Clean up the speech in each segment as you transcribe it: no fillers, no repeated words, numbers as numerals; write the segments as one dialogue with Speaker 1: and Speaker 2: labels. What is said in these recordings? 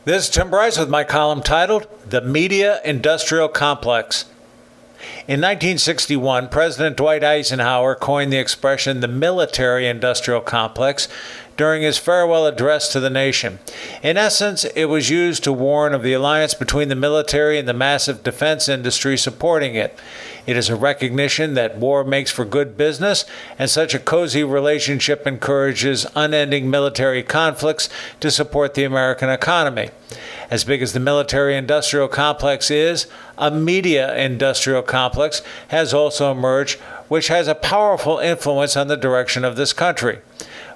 Speaker 1: This is Tim Bryce with my column titled, The Media Industrial Complex. In 1961, President Dwight Eisenhower coined the expression the military industrial complex during his farewell address to the nation. In essence, it was used to warn of the alliance between the military and the massive defense industry supporting it. It is a recognition that war makes for good business, and such a cozy relationship encourages unending military conflicts to support the American economy. As big as the military-industrial complex is, a media-industrial complex has also emerged, which has a powerful influence on the direction of this country.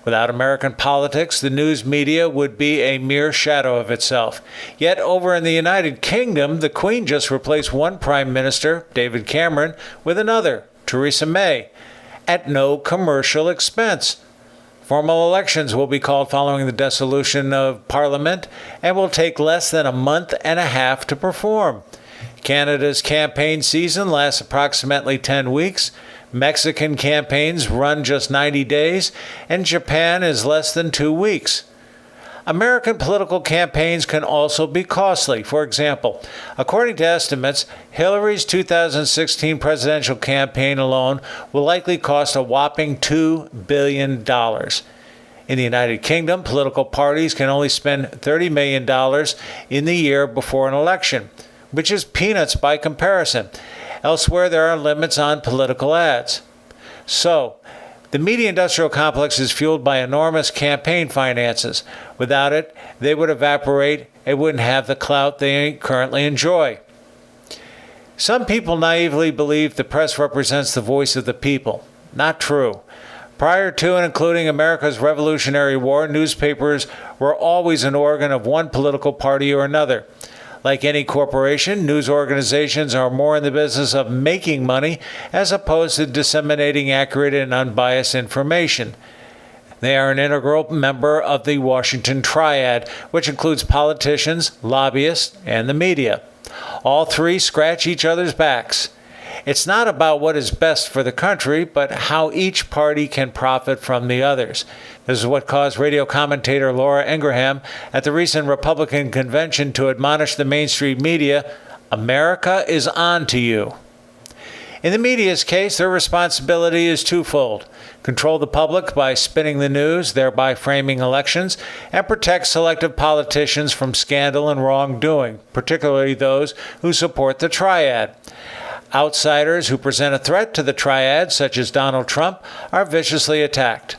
Speaker 1: Without American politics, the news media would be a mere shadow of itself. Yet over in the United Kingdom, the Queen just replaced one Prime Minister, David Cameron, with another, Theresa May, at no commercial expense. Formal elections will be called following the dissolution of Parliament and will take less than a month and a half to perform. Canada's campaign season lasts approximately 10 weeks. Mexican campaigns run just 90 days, and Japan is less than 2 weeks. American political campaigns can also be costly. For example, according to estimates, Hillary's 2016 presidential campaign alone will likely cost a whopping $2 billion. In the United Kingdom, political parties can only spend $30 million in the year before an election, which is peanuts by comparison. Elsewhere, there are limits on political ads. So, the media industrial complex is fueled by enormous campaign finances. Without it, they would evaporate and wouldn't have the clout they currently enjoy. Some people naively believe the press represents the voice of the people. Not true. Prior to and including America's Revolutionary War, newspapers were always an organ of one political party or another. Like any corporation, news organizations are more in the business of making money as opposed to disseminating accurate and unbiased information. They are an integral member of the Washington Triad, which includes politicians, lobbyists, and the media. All three scratch each other's backs. It's not about what is best for the country, but how each party can profit from the others. This is what caused radio commentator Laura Ingraham at the recent Republican convention to admonish the mainstream media, "America is on to you." In the media's case, their responsibility is twofold: control the public by spinning the news, thereby framing elections, and protect selective politicians from scandal and wrongdoing, particularly those who support the triad. Outsiders who present a threat to the triad, such as Donald Trump, are viciously attacked.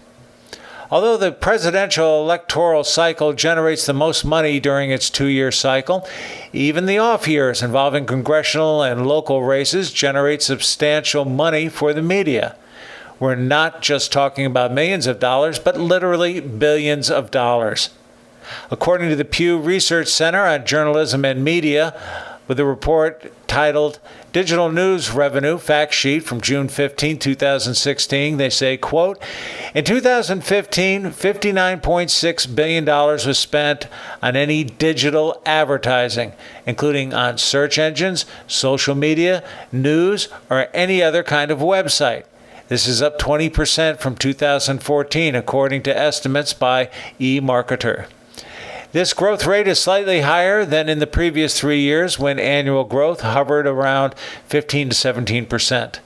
Speaker 1: Although the presidential electoral cycle generates the most money during its 2-year cycle, even the off years involving congressional and local races generate substantial money for the media. We're not just talking about millions of dollars, but literally billions of dollars. According to the Pew Research Center on Journalism and Media, with a report titled Digital News Revenue Fact Sheet from June 15, 2016, they say, quote, in 2015, $59.6 billion was spent on any digital advertising, including on search engines, social media, news, or any other kind of website. This is up 20% from 2014, according to estimates by eMarketer. This growth rate is slightly higher than in the previous 3 years when annual growth hovered around 15 to 17%.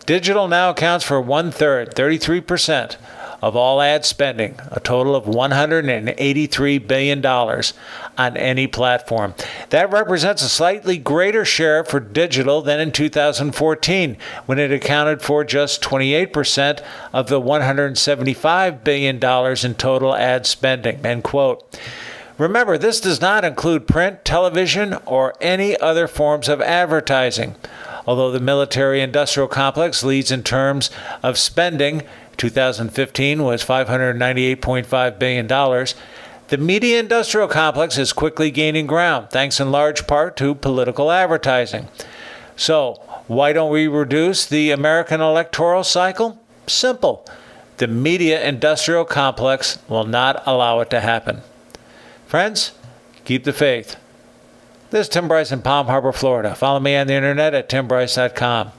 Speaker 1: Digital now accounts for 1/3, 33%, of all ad spending, a total of $183 billion on any platform. That represents a slightly greater share for digital than in 2014, when it accounted for just 28% of the $175 billion in total ad spending, end quote. Remember, this does not include print, television, or any other forms of advertising. Although the military-industrial complex leads in terms of spending, 2015 was $598.5 billion, the media-industrial complex is quickly gaining ground, thanks in large part to political advertising. So, why don't we reduce the American electoral cycle? Simple. The media-industrial complex will not allow it to happen. Friends, keep the faith. This is Tim Bryce in Palm Harbor, Florida. Follow me on the internet at timbryce.com.